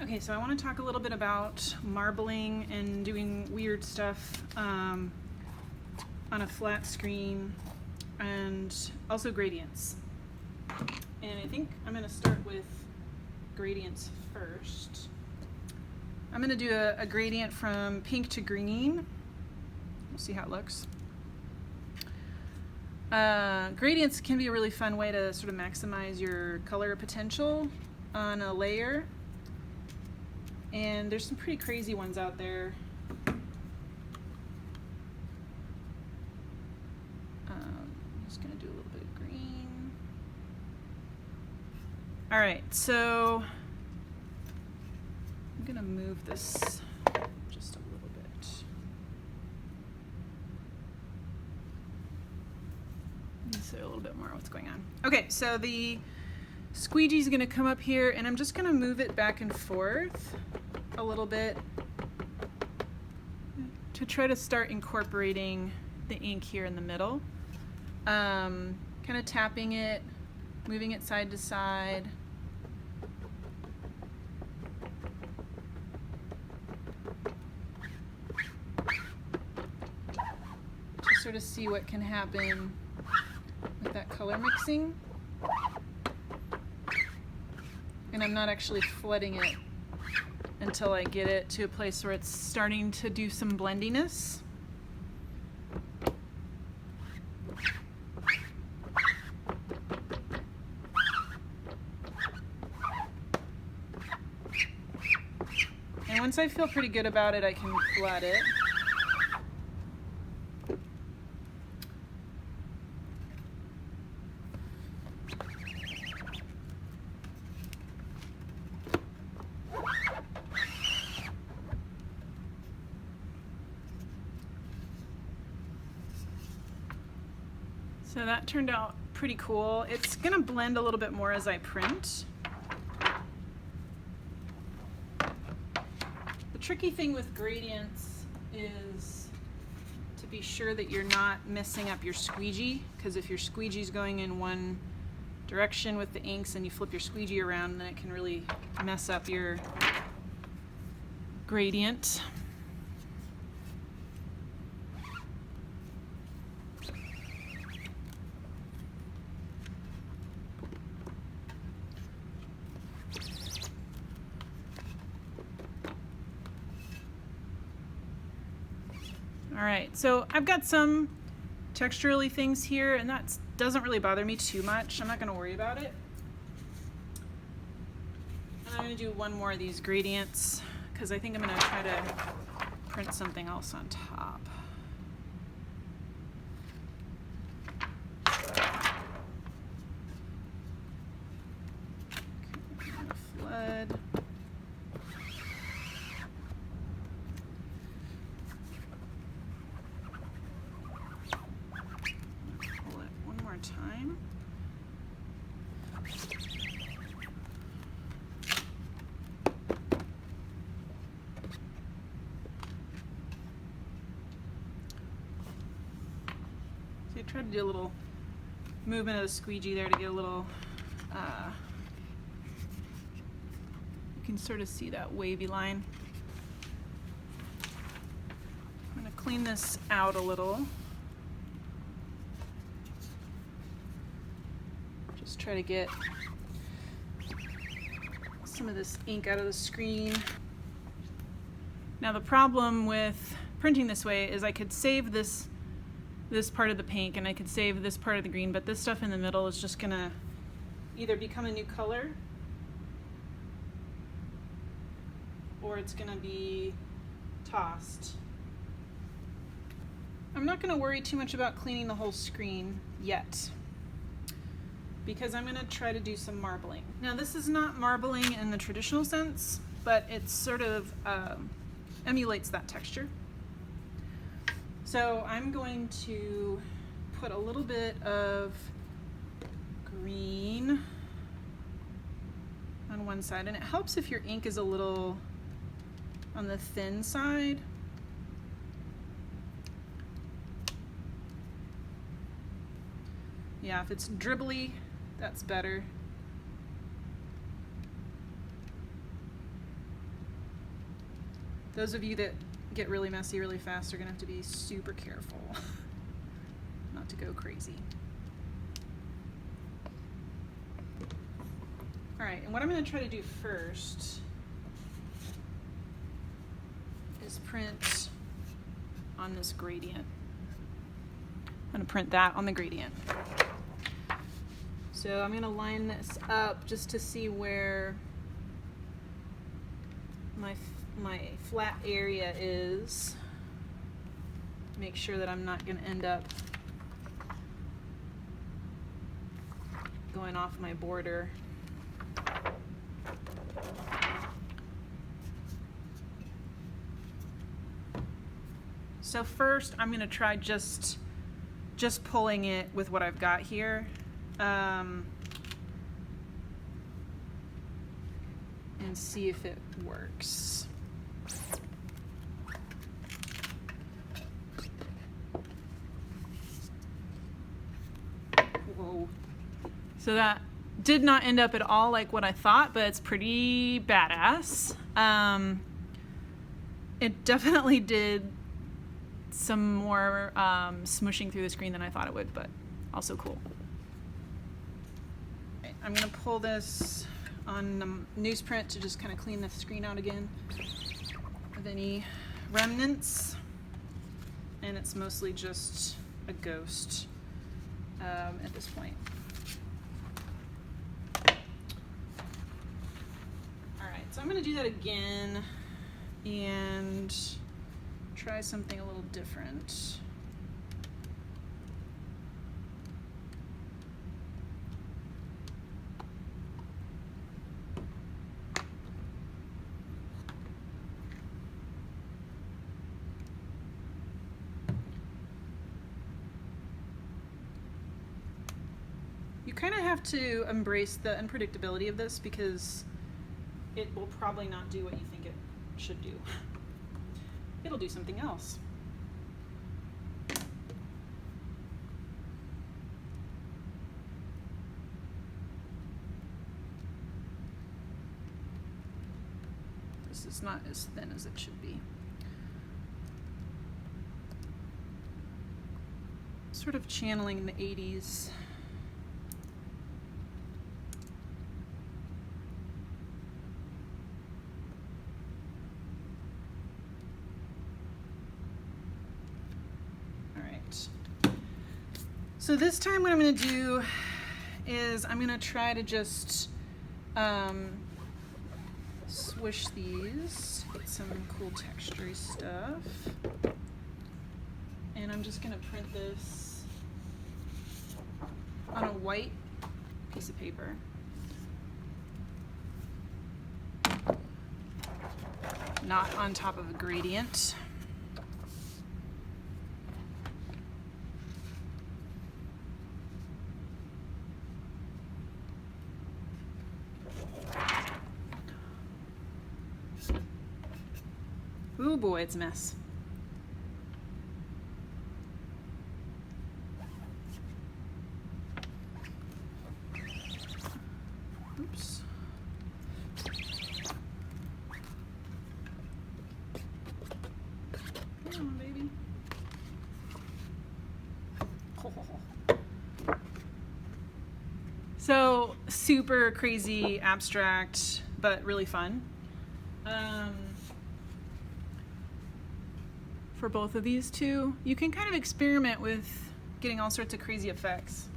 Okay, so I want to talk a little bit about marbling and doing weird stuff on a flat screen, and also gradients. And I think I'm going to start with gradients first. I'm going to do a gradient from pink to green. We'll see how it looks. Gradients can be a really fun way to sort of maximize your color potential on a layer. And there's some pretty crazy ones out there. I'm just going to do a little bit of green. All right, so I'm going to move this just a little bit. So a little bit more what's going on. Okay, so the squeegee is going to come up here, and I'm just going to move it back and forth a little bit to try to start incorporating the ink here in the middle. Kind of tapping it, moving it side to side. To sort of see what can happen with that color mixing. And I'm not actually flooding it until I get it to a place where it's starting to do some blendiness. And once I feel pretty good about it, I can flood it. So that turned out pretty cool. It's gonna blend a little bit more as I print. The tricky thing with gradients is to be sure that you're not messing up your squeegee, because if your squeegee is going in one direction with the inks and you flip your squeegee around, then it can really mess up your gradient. All right, so I've got some texturally things here, and that doesn't really bother me too much. I'm not going to worry about it. And I'm going to do one more of these gradients because I think I'm going to try to print something else on top. Okay, I'm going to flood. Time. So I tried to do a little movement of the squeegee there to get a little, you can sort of see that wavy line. I'm going to clean this out a little. Just try to get some of this ink out of the screen. Now the problem with printing this way is I could save this part of the pink and I could save this part of the green, but this stuff in the middle is just gonna either become a new color or it's gonna be tossed. I'm not gonna worry too much about cleaning the whole screen yet, because I'm going to try to do some marbling. Now this is not marbling in the traditional sense, but it sort of emulates that texture. So I'm going to put a little bit of green on one side, and it helps if your ink is a little on the thin side. Yeah, if it's dribbly, that's better. Those of you that get really messy really fast are gonna have to be super careful not to go crazy. All right, and what I'm gonna try to do first is print on this gradient. I'm gonna print that on the gradient. So I'm gonna line this up just to see where my flat area is. Make sure that I'm not gonna end up going off my border. So first I'm gonna try just pulling it with what I've got here. And see if it works. Whoa. So that did not end up at all like what I thought, but it's pretty badass. It definitely did some more smushing through the screen than I thought it would, but also cool. Okay, I'm gonna pull this on the newsprint to just kind of clean the screen out again of any remnants, and it's mostly just a ghost at this point. Alright, so I'm going to do that again and try something a little different. You kind of have to embrace the unpredictability of this because it will probably not do what you think it should do. It'll do something else. This is not as thin as it should be. Sort of channeling the 80s. So this time what I'm going to do is I'm going to try to just swish these, get some cool textury stuff, and I'm just going to print this on a white piece of paper. Not on top of a gradient. Ooh boy, it's a mess. Oops. Come on, baby. So, super crazy, abstract, but really fun. For both of these two, you can kind of experiment with getting all sorts of crazy effects.